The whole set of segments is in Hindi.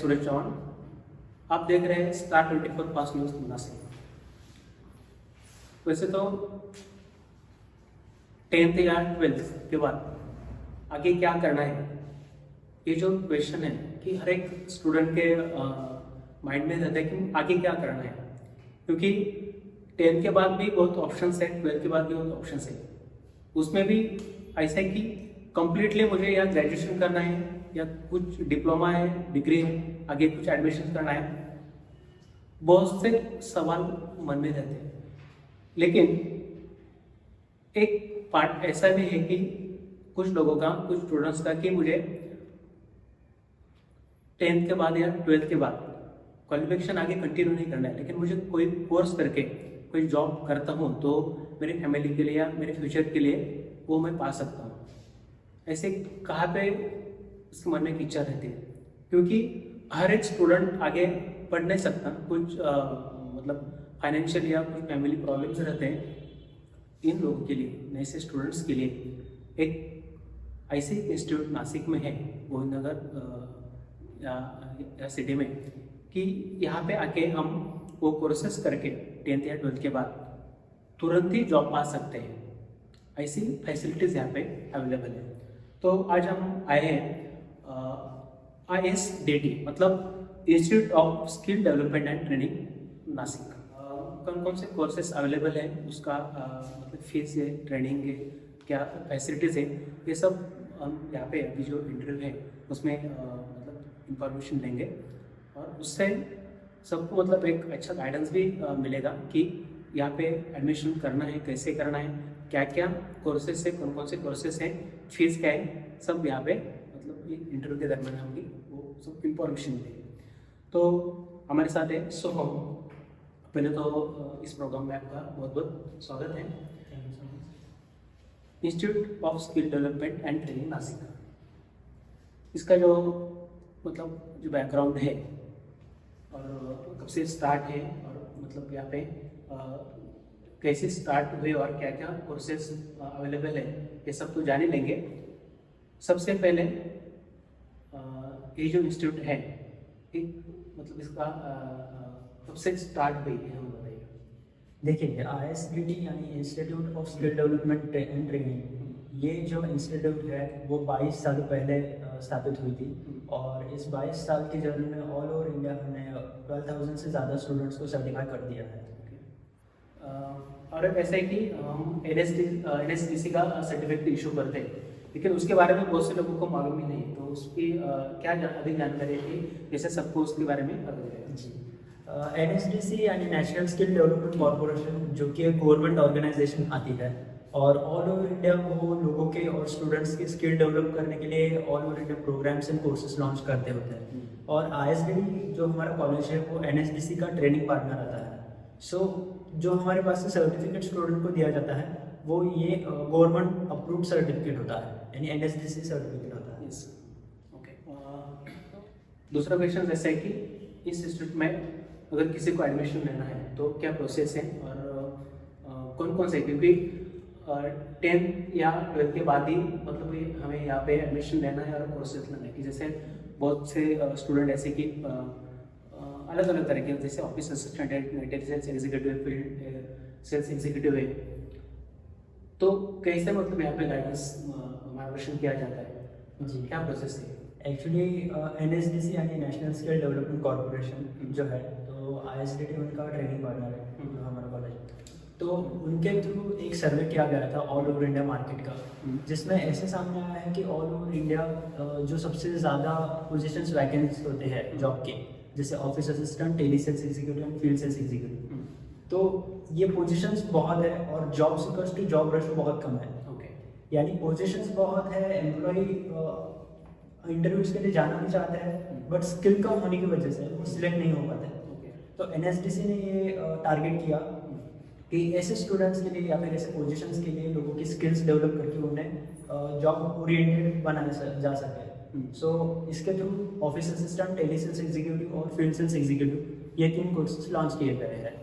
सूरज चौहान। आप देख रहे हैं स्टार 24 फास्ट न्यूज़ नासिक। वैसे तो 10th या 12th के बाद आगे क्या करना है, ये जो क्वेश्चन है कि हर एक स्टूडेंट के माइंड में रहता है कि आगे क्या करना है, क्योंकि 10th के बाद भी बहुत ऑप्शंस है, 12th के बाद भी बहुत ऑप्शंस है। उसमें भी ऐसा है कि कंप्लीटली मुझे या ग्रेजुएशन करना है या कुछ डिप्लोमा है, डिग्री है, आगे कुछ एडमिशन करना है। बहुत से सवाल मन में रहते हैं, लेकिन एक पार्ट ऐसा भी है कि कुछ लोगों का, कुछ स्टूडेंट्स का कि मुझे 10th के बाद या 12th के बाद क्वालिफिकेशन आगे कंटिन्यू नहीं करना है, लेकिन मुझे कोई कोर्स करके कोई जॉब करता हूँ तो मेरी फैमिली के लिए या मेरे फ्यूचर के लिए वो मैं पा सकता हूँ। ऐसे कहाँ पे उसके मन में एक इच्छा रहती है, क्योंकि हर एक स्टूडेंट आगे पढ़ नहीं सकता। कुछ मतलब फाइनेंशियल या कुछ फैमिली प्रॉब्लम्स रहते हैं। इन लोगों के लिए, ऐसे स्टूडेंट्स के लिए एक ऐसे इंस्टीट्यूट नासिक में है, गोविंदनगर या सिटी में, कि यहाँ पे आके हम वो कोर्सेस करके 10th या 12th के बाद तुरंत ही जॉब पा सकते हैं। ऐसी फैसिलिटीज़ यहाँ पे अवेलेबल है। तो आज हम आए हैं ISDT मतलब institute of skill development and training Nashik. कौन कौन से कोर्सेस अवेलेबल है, उसका मतलब फीस है, ट्रेनिंग है, क्या फैसिलिटीज़ है, ये सब हम यहाँ पे अभी जो इंटरव्यू है उसमें मतलब इंफॉर्मेशन लेंगे, और उससे सबको मतलब एक अच्छा गाइडेंस भी मिलेगा कि यहाँ पे एडमिशन करना है, कैसे करना है, क्या क्या कोर्सेस है, कौन कौन से कोर्सेस हैं, फीस क्या है, सब यहाँ पे मतलब ये इंटरव्यू के दरमियान होंगी, वो सब इंफॉर्मेशन मिलेगी। तो हमारे साथ है सोहम। पहले तो इस प्रोग्राम में आपका बहुत बहुत स्वागत है। Institute of skill development and training Nashik, इसका जो मतलब जो बैकग्राउंड है और कब से स्टार्ट है और मतलब यहाँ पे कैसे स्टार्ट हुए और क्या क्या कोर्सेस अवेलेबल है, ये सब तो जान ही लेंगे। सबसे पहले ये जो इंस्टीट्यूट है, एक मतलब इसका कब से स्टार्ट हुई है, हम बताइए। देखिए, ISDT यानी institute of skill development and training, ये जो इंस्टीट्यूट है वो 22 साल पहले स्थापित हुई थी, और इस 22 साल की जर्नी में ऑल ओवर इंडिया हमने 12,000 से ज़्यादा स्टूडेंट्स को सर्टिफाई कर दिया है। और ऐसा है कि हम NSDC का सर्टिफिकेट इशू करते हैं, लेकिन उसके बारे में बहुत से लोगों को मालूम ही नहीं, तो उसकी क्या अधिक जानकारी थी जैसे सबको उसके बारे में पता है। जी, NSDC यानी नेशनल स्किल डेवलपमेंट कॉर्पोरेशन, जो कि एक गवर्नमेंट ऑर्गेनाइजेशन आती है और ऑल ओवर इंडिया वो लोगों के और स्टूडेंट्स की स्किल डेवलप करने के लिए all over India programmes and courses launch करते होते हैं। और ISDT जो हमारा कॉलेज है वो NSDC का ट्रेनिंग पार्टनर आता है। सो जो हमारे पास से सर्टिफिकेट स्टूडेंट को दिया जाता है वो ये गवर्नमेंट अप्रूव्ड सर्टिफिकेट होता है, यानी NSDC सर्टिफिकेट होता है। Yes, okay. दूसरा क्वेश्चन ऐसा है कि इस इंस्टीट्यूट में अगर किसी को एडमिशन लेना है तो क्या प्रोसेस है और कौन कौन से, क्योंकि 10th या 12th के बाद ही मतलब हमें यहाँ पे एडमिशन लेना है और कोर्सेज लेना है, कि जैसे बहुत से स्टूडेंट ऐसे कि अलग अलग तरह के, जैसे ऑफिस असिस्टेंट है, sales executive, field sales executive है, तो कैसे मतलब यहाँ पे गाइडेंस मार्गदर्शन किया जाता है, जी, क्या प्रोसेस है? एक्चुअली NSDC यानी नेशनल स्किल डेवलपमेंट कॉर्पोरेशन जो है, तो ISDT उनका ट्रेनिंग पार्टनर है जो हमारा कॉलेज। तो उनके थ्रू एक सर्वे किया गया था ऑल ओवर इंडिया मार्केट का, जिसमें ऐसे सामने आया है कि ऑल ओवर इंडिया जो सबसे ज़्यादा पोजीशंस वैकेंसी होते हैं जॉब के, जैसे office assistant, telesales executive and field sales executive, तो ये पोजीशंस बहुत है और job seekers to job rush बहुत कम है। यानी पोजीशंस बहुत है, एम्प्लॉय इंटरव्यूज के लिए जाना भी चाहते हैं, बट स्किल कम होने की वजह से वो सिलेक्ट नहीं हो पाते। तो NSDC ने ये टारगेट किया कि ऐसे स्टूडेंट्स के लिए या फिर ऐसे पोजीशंस के लिए लोगों की स्किल्स डेवलप करके उन्हें जॉब ओरिएंटेड बनाया जा सके। सो इसके through office assistant, telesales executive और फील्ड सेल्स एग्जीक्यूटिव, ये 3 कोर्सेज लॉन्च किए गए हैं।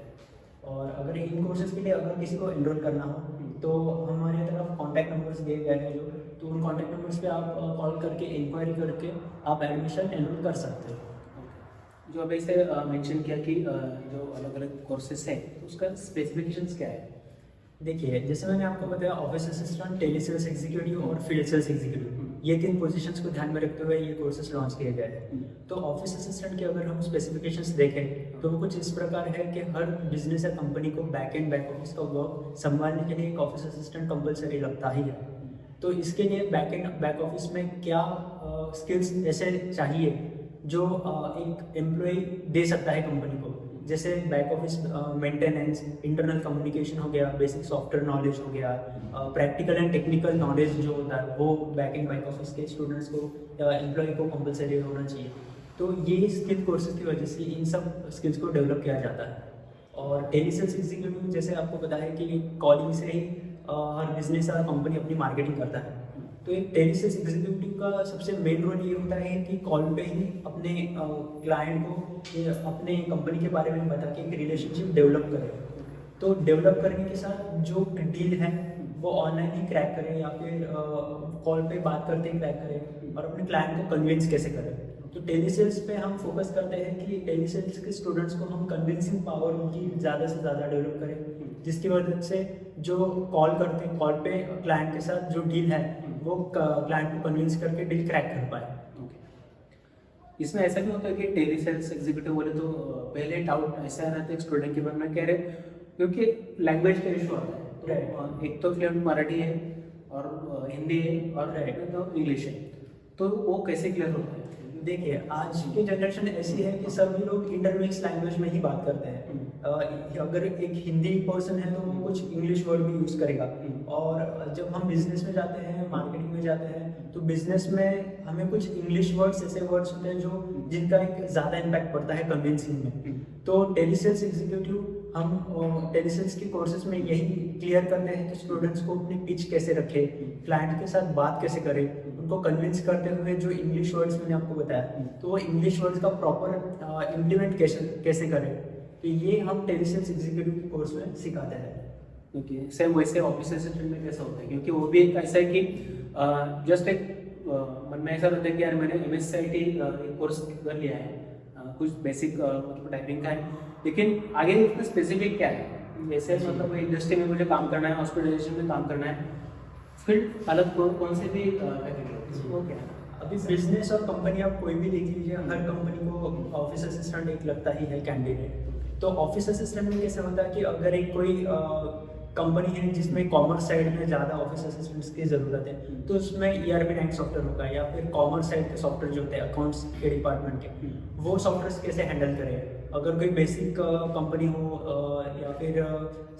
और अगर इन कोर्सेज के लिए अगर किसी को एनरोल करना हो तो हमारे तरफ कॉन्टैक्ट नंबर्स दिए गए हैं जो, तो उन कॉन्टैक्ट नंबर्स पे आप कॉल करके इंक्वायरी करके आप एडमिशन एनरोल कर सकते हो। जो अभी से मेंशन किया कि जो अलग अलग कोर्सेस है तो उसका स्पेसिफिकेशंस क्या है? देखिए, जैसे मैंने आपको बताया, office assistant, telesales executive और फील्ड सेल्स एग्जीक्यूटिव, ये 3 पोजीशंस को ध्यान में रखते हुए ये कोर्सेज लॉन्च किए गए हैं। तो ऑफिस असिस्टेंट के अगर हम स्पेसिफिकेशंस देखें तो वो कुछ इस प्रकार है कि हर बिजनेस या कंपनी को बैक एंड बैक ऑफिस का वर्क संभालने के लिए एक ऑफिस असिस्टेंट कंपलसरी लगता ही है। तो इसके लिए बैक ऑफिस में क्या स्किल्स ऐसे चाहिए जो एक एम्प्लॉय दे सकता है कंपनी को, जैसे back office maintenance, internal communication हो गया, बेसिक सॉफ्टवेयर नॉलेज हो गया, प्रैक्टिकल एंड टेक्निकल नॉलेज जो होता है वो बैक ऑफिस के स्टूडेंट्स को या एम्प्लॉय को कंपलसरी होना चाहिए। तो ये स्किल कोर्सेज की वजह से इन सब स्किल्स को डेवलप किया जाता है। और टेली सेल्स एग्जीक्यूटिव जैसे आपको पता है कि कॉलिंग से ही हर बिजनेस या कंपनी अपनी मार्केटिंग करता है। तो एक टेली सेल्स एग्जीक्यूटिव का सबसे मेन रोल ये होता है कि कॉल पे ही अपने क्लाइंट को अपने कंपनी के बारे में बता के एक रिलेशनशिप डेवलप करे। तो डेवलप करने के साथ जो डील है वो ऑनलाइन ही क्रैक करें या फिर कॉल पे बात करते ही क्रैक करें और अपने क्लाइंट को कन्विंस कैसे करें। तो टेली सेल्स पे हम फोकस करते हैं कि टेली सेल्स के स्टूडेंट्स को हम कन्विंसिंग पावर उनकी ज़्यादा से ज़्यादा डेवलप करें, जिसकी वजह से जो कॉल करते हैं, कॉल पे क्लाइंट के साथ जो डील है वो क्लाइंट को कन्विंस करके डील क्रैक कर पाए। इसमें ऐसा भी होता है कि टेली सेल्स एग्जीक्यूटिव बोले तो पहले डाउट ऐसा रहता है स्टूडेंट के मन में, कह रहे क्योंकि लैंग्वेज का इशू आता है। तो एक तो फ्लुएंट मराठी है और हिंदी है और तो इंग्लिश है, तो वो कैसे क्लियर होता है? देखिए, आज की जनरेशन ऐसी है कि सभी लोग इंटरमिक्स लैंग्वेज में ही बात करते हैं। अगर एक हिंदी पर्सन है तो वो कुछ इंग्लिश वर्ड भी यूज़ करेगा। और जब हम बिजनेस में जाते हैं, मार्केटिंग में जाते हैं, तो बिजनेस में हमें कुछ इंग्लिश वर्ड्स ऐसे वर्ड्स होते हैं जो जिनका एक ज़्यादा इम्पैक्ट पड़ता है कन्विंसिंग में। तो टेली सेल्स एग्जीक्यूटिव हम टेली सेल्स के कोर्सेज में यही क्लियर करते हैं कि स्टूडेंट्स को अपनी पिच कैसे रखे, क्लाइंट के साथ बात कैसे करें, उनको कन्विंस करते हुए जो इंग्लिश वर्ड्स मैंने आपको बताया तो वो इंग्लिश वर्ड्स का प्रॉपर इम्प्लीमेंट कैसे करें। तो ये हम टेली सेल्स एग्जीक्यूटिव के कोर्स में सिखाते हैं। क्योंकि सेम वैसे ऑफिस असिस्टेंट में कैसा होता है, क्योंकि वो भी एक ऐसा है कि जस्ट एक मन में ऐसा रहता है कि यार मैंने MSc IT कोर्स कर लिया है, कुछ बेसिक मतलब टाइपिंग का है, लेकिन आगे उसमें स्पेसिफिक क्या है, जैसे मतलब इंडस्ट्री में मुझे काम करना है, हॉस्पिटलाइजेशन में काम करना है, फील्ड अलग कौन से भी कैटेगरी वो क्या है? अभी बिजनेस और कंपनी आप कोई भी देख लीजिए, हर कंपनी को ऑफिस असिस्टेंट एक लगता ही है कैंडिडेट। तो ऑफिस असिस्टेंट में कैसे होता है कि अगर एक कोई कंपनी है जिसमें कॉमर्स साइड में ज़्यादा ऑफिस असिस्टेंट्स की ज़रूरत है, तो उसमें ERP 9 सॉफ्टवेयर होगा या फिर कॉमर्स साइड के सॉफ्टवेयर जो होते हैं अकाउंट्स के डिपार्टमेंट के, वो सॉफ्टवेयर कैसे हैंडल करें। अगर कोई बेसिक कंपनी हो या फिर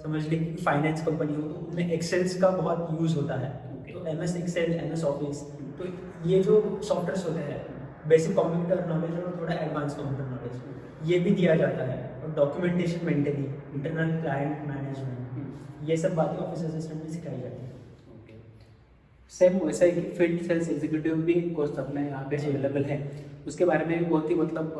समझ लीजिए फाइनेंस कंपनी हो, तो उनमें एक्सेल्स का बहुत यूज़ होता है। तो MS एक्सेल, MS ऑफिस, तो ये जो सॉफ्टवेयर होते हैं, बेसिक कंप्यूटर नॉलेज और थोड़ा एडवांस कंप्यूटर नॉलेज, ये भी दिया जाता है। और documentation maintaining, internal client management, ये सब बातें ऑफिस असिस्टेंट में सिखाई जाती है। सेम वैसा ही फील्ड सेल्स एग्जीक्यूटिव भी कोर्स अपने यहाँ पे अवेलेबल है, उसके बारे में बहुत ही मतलब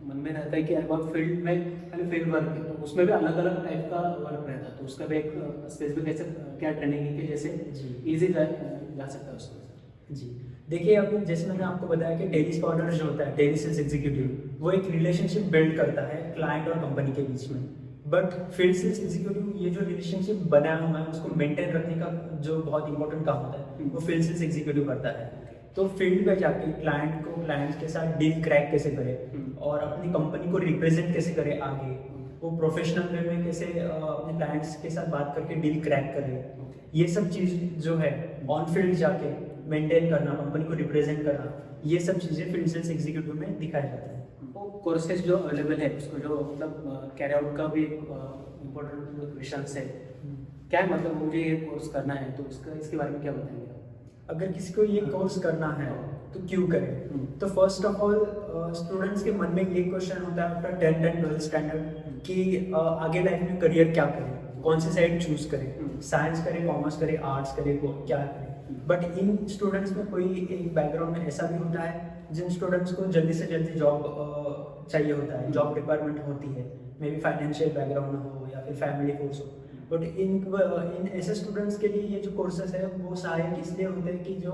मन में रहता है कि यार बहुत फील्ड में खाली फील्ड वर्क है, तो उसमें भी अलग अलग टाइप का वर्क रहता है, तो उसका भी एक स्पेसिफिक क्या ट्रेनिंग है कि जैसे ईजी जा सकता है उसमें। जी देखिए, अभी जैसे मैंने आपको बताया कि टेली स्कॉलर जो होता है, टेली सेल्स एग्जीक्यूटिव, वो एक रिलेशनशिप बिल्ड करता है क्लाइंट और कंपनी के बीच में। बट फील्ड सेल्स एग्जीक्यूटिव ये जो रिलेशनशिप बनाया हुआ है उसको मेंटेन रखने का जो बहुत इंपॉर्टेंट काम होता है वो फील्ड सेल्स एग्जीक्यूटिव करता है। तो फील्ड पे जाके क्लाइंट के साथ डील क्रैक कैसे करे और अपनी कंपनी को रिप्रेजेंट कैसे करे आगे, वो प्रोफेशनल वे में कैसे अपने क्लाइंट्स के साथ बात करके डील क्रैक करे, ये सब चीज़ जो है ऑन फील्ड जाके मेंटेन करना, कंपनी को रिप्रेजेंट करना, ये सब चीज़ें फील्ड सेल्स एग्जीक्यूटिव में दिखाई जाती है। वो कोर्सेज जो अवेलेबल है उसको जो मतलब कैरी आउट का भी इम्पोर्टेंट क्वेश्चन है, क्या है मतलब मुझे ये कोर्स करना है तो इसके बारे में क्या बताएंगे? अगर किसी को ये कोर्स करना है तो क्यों करें? तो फर्स्ट ऑफ ऑल स्टूडेंट्स के मन में ये क्वेश्चन होता है after 10th and 12th standard कि आगे लाइफ में करियर क्या करें, कौन सी साइड चूज करें, साइंस करें, कॉमर्स करें, आर्ट्स करें, क्या करें। बट इन स्टूडेंट्स में कोई एक बैकग्राउंड में ऐसा भी होता है जिन स्टूडेंट्स को जल्दी से जल्दी जॉब चाहिए होता है, जॉब रिक्वायरमेंट होती है, मे बी फाइनेंशियल बैकग्राउंड हो या फिर फैमिली फोर्स हो। बट इन ऐसे स्टूडेंट्स के लिए ये जो कोर्सेज है वो सहायक इसलिए होते हैं कि जो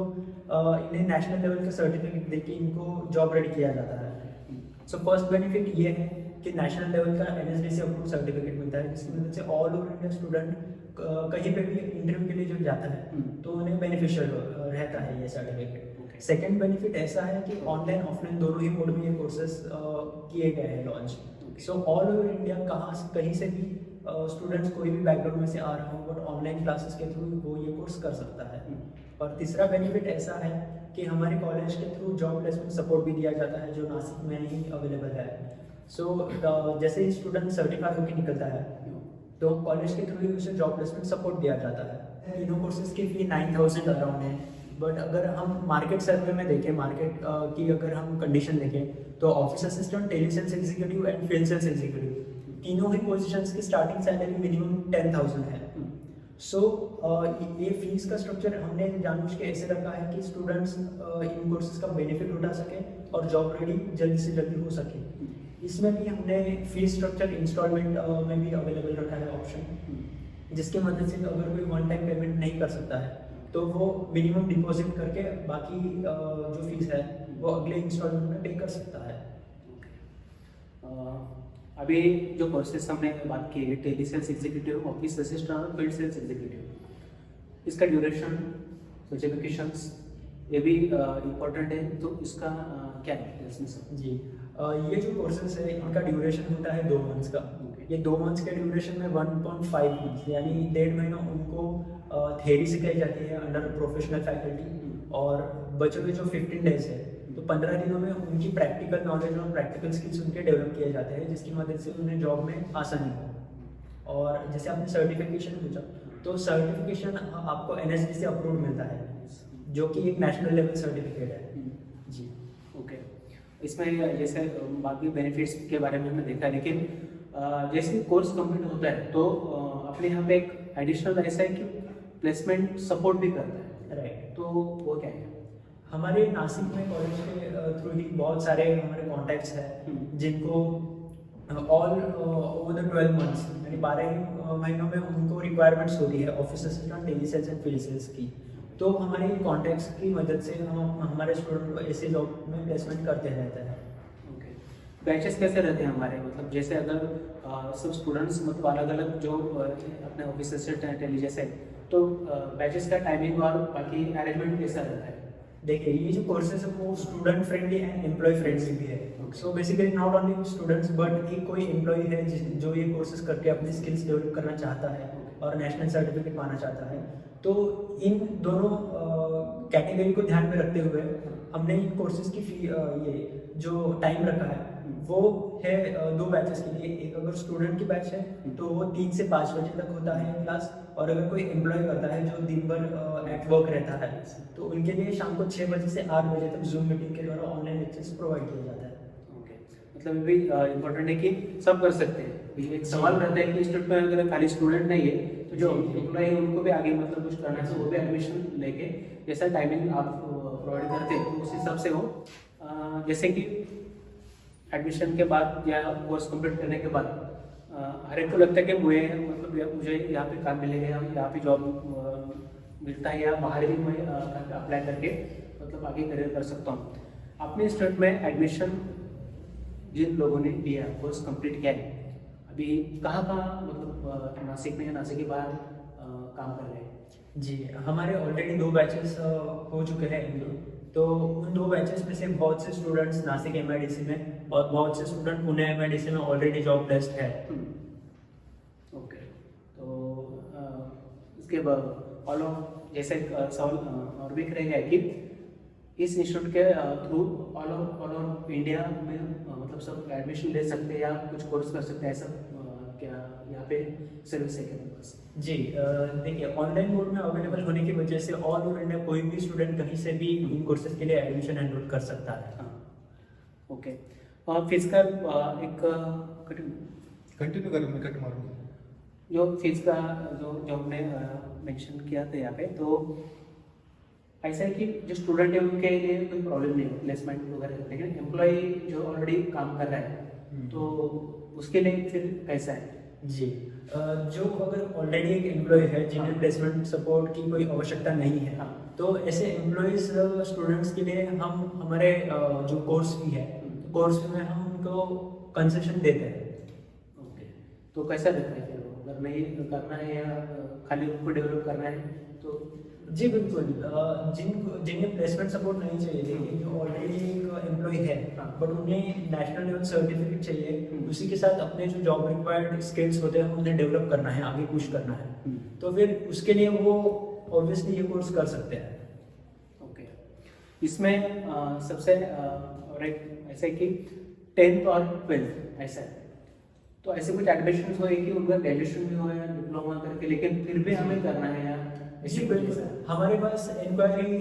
इन्हें नेशनल लेवल का सर्टिफिकेट देके इनको जॉब रेडी किया जाता है। सो फर्स्ट बेनिफिट ये है कि नेशनल लेवल का NSDC अप्रूव सर्टिफिकेट मिलता है, जिसकी मदद से ऑल ओवर इंडिया स्टूडेंट कहीं पे भी इंटरव्यू के लिए जो जाता है तो उन्हें बेनिफिशियल रहता है ये सर्टिफिकेट। सेकंड बेनिफिट ऐसा है कि ऑनलाइन ऑफलाइन दोनों ही मोड में ये कोर्सेज किए गए हैं launch. So all over India कहीं से भी स्टूडेंट्स कोई भी बैकग्राउंड में से आ रहा हो बट ऑनलाइन क्लासेस के थ्रू वो ये कोर्स कर सकता है। और तीसरा बेनिफिट ऐसा है कि हमारे कॉलेज के थ्रू जॉब प्लेसमेंट सपोर्ट भी दिया जाता है, जो नासिक में ही अवेलेबल है। सो जैसे ही स्टूडेंट सर्टिफाई होकर निकलता है तो कॉलेज के थ्रू ही उसे जॉब प्लेसमेंट सपोर्ट दिया जाता है। तीनों कोर्सेज की फी 9,000 अराउंड है, बट अगर हम मार्केट सर्वे में देखें, मार्केट की अगर हम कंडीशन देखें तो office assistant, telesales executive and field sales executive तीनों ही पोजीशंस की स्टार्टिंग सैलरी मिनिमम 10,000 है। सो ये फीस का स्ट्रक्चर हमने जानबूझ के ऐसे रखा है कि स्टूडेंट्स इन कोर्सेज का बेनिफिट उठा सके और जॉब रेडी जल्दी से जल्दी हो सके। इसमें भी हमने फीस स्ट्रक्चर इंस्टॉलमेंट में भी अवेलेबल रखा है ऑप्शन, जिसकी मदद से अगर कोई वन टाइम पेमेंट नहीं कर सकता है तो वो मिनिमम डिपॉजिट करके बाकी जो फीस है वो अगले इंस्टॉलमेंट में पे कर सकता है। अभी जो कोर्सेस हमने बात की है, telesales executive, office assistant और फील्ड सेल्स एग्जीक्यूटिव, इसका ड्यूरेशन, सर्टिफिकेशंस ये भी इम्पोर्टेंट है, तो इसका क्या है इसमें सर? जी, ये जो कोर्सेज है इनका ड्यूरेशन होता है 2 मंथ्स का। ये 2 मंथ्स के ड्यूरेशन में 1.5 मंथ्स यानी 1.5 महीना उनको थ्योरी सिखाई जाती है अंडर प्रोफेशनल फैकल्टी, और बचे हुए जो 15 डेज है तो 15 दिनों में उनकी प्रैक्टिकल नॉलेज और प्रैक्टिकल स्किल्स उनके डेवलप किए जाते हैं, जिसकी मदद से उन्हें जॉब में आसानी हो। और जैसे आपने सर्टिफिकेशन पूछा, तो सर्टिफिकेशन आपको NSDC अप्रूव मिलता है, जो कि एक नेशनल लेवल सर्टिफिकेट है। जी, ओके। इसमें जैसे बाकी बेनिफिट्स के बारे में हमने देखा, लेकिन जैसे कोर्स कंप्लीट होता है तो अपने यहाँ पे एक एडिशनल ऐसा है कि प्लेसमेंट सपोर्ट भी करता है, राइट। तो वो क्या है? हमारे नासिक में कॉलेज के थ्रू ही बहुत सारे हमारे कॉन्टैक्ट्स हैं जिनको ऑल ओवर द 12 मंथ्स यानी 12 महीनों में उनको रिक्वायरमेंट्स होती है office assistant, telesales and field sales की। तो हमारे कॉन्टैक्ट्स की मदद से हम हमारे स्टूडेंट को ऐसे जॉब में प्लेसमेंट करते रहते हैं। ओके। बैचेस कैसे रहते हैं हमारे, मतलब जैसे अगर सब स्टूडेंट्स मतलब अलग अलग जो अपने ऑफिस असिस्टेंट हैं, टेली जैसे, तो बैचेस का टाइमिंग और बाकी अरेंजमेंट कैसा रहता है? देखिए, ये जो कोर्सेज है वो student friendly and employ friendly भी है। So basically not only students but एक कोई एम्प्लॉय है जो ये कोर्सेज करके अपनी स्किल्स डेवलप करना चाहता है और नेशनल सर्टिफिकेट पाना चाहता है, तो इन दोनों कैटेगरी को ध्यान में रखते हुए हमने इन कोर्सेज की फी ये जो टाइम रखा है वो है 2 बैचेस के लिए। एक अगर स्टूडेंट की बैच है तो वो 3 से 5 बजे तक होता है क्लास, और अगर कोई एम्प्लॉय करता है जो दिन भर एट वर्क रहता है तो उनके लिए शाम को 6 बजे से 8 बजे तक जूम मीटिंग के द्वारा ऑनलाइन लेक्चर्स प्रोवाइड किया जाता है। ओके, मतलब ये भी इम्पोर्टेंट है कि सब कर सकते हैं। एक सवाल रहता है कि इंस्टीट्यूट में अगर खाली स्टूडेंट नहीं है तो जो एम्प्लॉय है उनको भी आगे मतलब कुछ करना है, वो भी एडमिशन लेके जैसा टाइमिंग आप प्रोवाइड करते हैं तो उस हिसाब से हो। जैसे कि एडमिशन के बाद या कोर्स कंप्लीट करने के बाद हर एक को लगता है कि मुझे यहाँ पे काम मिलेगा, यहाँ पे जॉब मिलता है या बाहर भी मैं अप्लाई करके मतलब आगे करियर कर सकता हूँ। अपने इंस्टीट्यूट में एडमिशन जिन लोगों ने लिया, कोर्स कंप्लीट किया है, अभी कहाँ मतलब नासिक में या नासिक के बाहर काम कर रहे हैं? जी, हमारे ऑलरेडी 2 बैचेस हो चुके हैं इनके, तो उन 2 बैचेस में से बहुत से स्टूडेंट्स नासिक MIDC में और बहुत से स्टूडेंट पुणे MIDC में ऑलरेडी जॉब प्लेस्ड है। ओके, तो इसके बाद ऑल जैसे सवाल और भी रहेगा कि इस इंस्टीट्यूट के थ्रू ऑल ओवर इंडिया में मतलब सब एडमिशन ले सकते हैं या कुछ कोर्स कर सकते हैं, ऐसा क्या यहाँ पे सर्विस है क्या पास? जी, देखिए, ऑनलाइन मोड में अवेलेबल होने की वजह से ऑल ओवर इंडिया कोई भी स्टूडेंट कहीं से भी इन कोर्सेज के लिए एडमिशन एनरोल कर सकता है। हाँ, ओके। फीस का एक कंटिन्यू करो, मैं कट मारूंगा। जो फीस का जो हमने मेंशन किया था यहाँ पे, तो ऐसा है कि जो स्टूडेंट है उनके लिए कोई प्रॉब्लम नहीं है प्लेसमेंट वगैरह, लेकिन एम्प्लॉय जो ऑलरेडी काम कर रहा है तो उसके लिए फिर कैसा है? जी, जो अगर ऑलरेडी एक एम्प्लॉय है जिन्हें प्लेसमेंट सपोर्ट की कोई आवश्यकता नहीं है, तो ऐसे एम्प्लॉयज स्टूडेंट्स के लिए हम हमारे जो कोर्स फी है, कोर्स फी में हम उनको कंसेशन देते हैं। ओके, तो कैसा रहता है फिर वो? अगर नहीं करना है या खाली उनको डेवलप करना है तो? जी बिल्कुल, जिन्हें प्लेसमेंट सपोर्ट नहीं चाहिए, लेकिन जो ऑलरेडी एक एम्प्लॉय है हाँ। बट उन्हें नेशनल लेवल सर्टिफिकेट चाहिए, हम्म। उसी के साथ अपने जो जॉब रिक्वायर्ड स्किल्स होते हैं उन्हें डेवलप करना है, आगे पुश करना है, तो फिर उसके लिए वो ऑब्वियसली ये कोर्स कर सकते हैं। ओके, इसमें सबसे और एक ऐसे कि 10th और 12th ऐसा है, तो ऐसे कुछ एडमिशन हुए कि उनका ग्रेजुएशन भी हो या डिप्लोमा करके, लेकिन फिर भी हमें करना है या जी बिल्कुल, हमारे पास इंक्वायरी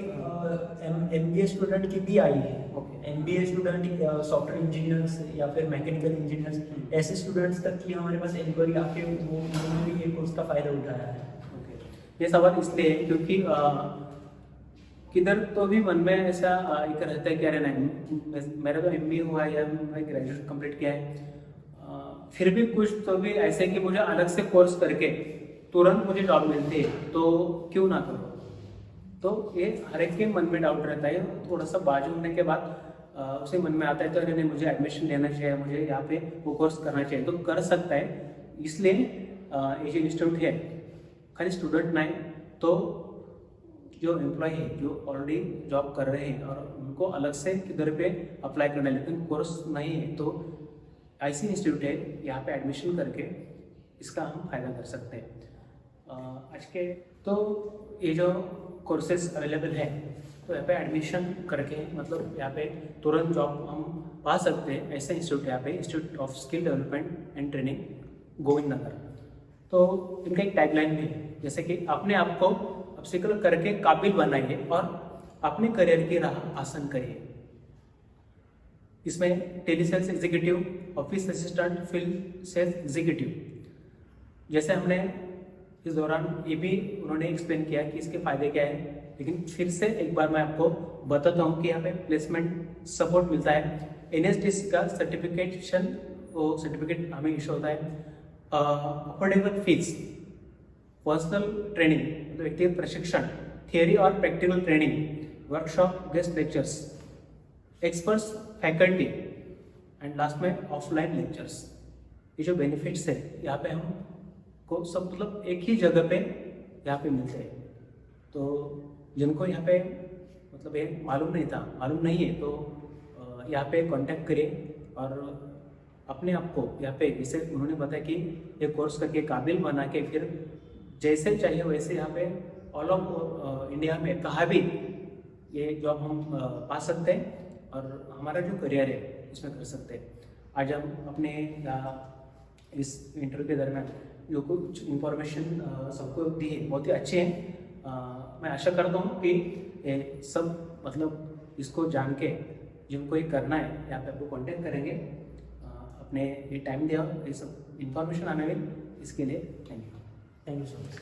MBA स्टूडेंट की भी आई है। Okay. MBA student, software engineers या फिर मैकेनिकल इंजीनियर्स, ऐसे स्टूडेंट्स तक की हमारे पास इंक्वायरी आके वो उन्होंने भी ये कोर्स का फ़ायदा उठाया है। ओके, ये सवाल इसलिए है क्योंकि किधर तो भी मन में ऐसा एक रहता है कि अरे नहीं, मेरा तो MBA हुआ है या मैं ग्रेजुएशन कंप्लीट किया है, फिर भी कुछ तो भी ऐसे कि मुझे अलग से कोर्स करके तुरंत मुझे जॉब मिलती है तो क्यों ना करो। तो ये हर एक के मन में डाउट रहता है, थोड़ा सा बाजू होने के बाद उसे मन में आता है तो अरे नहीं, मुझे एडमिशन लेना चाहिए, मुझे यहाँ पे वो कोर्स करना चाहिए, तो कर सकता है। इसलिए ये जो इंस्टीट्यूट है खाली स्टूडेंट नहीं, तो जो एम्प्लॉय है जो ऑलरेडी जॉब कर रहे हैं और उनको अलग से किधर पे अप्लाई करना है, लेकिन कोर्स नहीं है, तो ऐसी इंस्टीट्यूट है, यहाँ पे एडमिशन करके इसका हम फायदा कर सकते हैं। आज के तो ये जो कोर्सेज अवेलेबल है, तो यहाँ पे एडमिशन करके मतलब यहाँ पे तुरंत जॉब हम पा सकते हैं। ऐसे इंस्टीट्यूट यहाँ पे institute of skill development and training Govind Nagar. तो इनका एक टैगलाइन भी है, जैसे कि अपने आप को अपस्किल करके काबिल बनाइए और अपने करियर की राह आसान करिए। इसमें telesales executive, office assistant, field sales executive, जैसे हमने इस दौरान ये भी उन्होंने एक्सप्लेन किया कि इसके फायदे क्या हैं, लेकिन फिर से एक बार मैं आपको बताता हूँ कि यहाँ पे प्लेसमेंट सपोर्ट मिलता है। NSDC का सर्टिफिकेशन, वो सर्टिफिकेट हमें इशू होता है। अफोर्डेबल फीस, पर्सनल ट्रेनिंग मतलब व्यक्तिगत प्रशिक्षण, थियरी और practical training, workshop, guest lectures, experts faculty and last में ऑफलाइन लेक्चर्स। ये जो बेनिफिट्स है यहाँ पे हम को सब मतलब एक ही जगह पे यहाँ पे मिलते हैं। तो जिनको यहाँ पे मतलब ये मालूम नहीं है, तो यहाँ पे कांटेक्ट करें और अपने आप को यहाँ पे, जैसे उन्होंने बताया कि ये कोर्स करके काबिल बना के फिर जैसे चाहिए वैसे यहाँ पे ऑल ऑफ इंडिया में कहाँ भी ये जॉब हम पा सकते हैं और हमारा जो करियर है इसमें कर सकते हैं। आज हम अपने इस इंटरव्यू के दरमियान जो कुछ इंफॉर्मेशन सबको दी है बहुत ही अच्छे हैं। मैं आशा करता हूँ कि ये सब मतलब इसको जान के जिनको ये करना है यहाँ पे आपको कांटेक्ट करेंगे। अपने ये टाइम दिया, ये सब इंफॉर्मेशन हमें मिली, इसके लिए thank you. Thank you so much.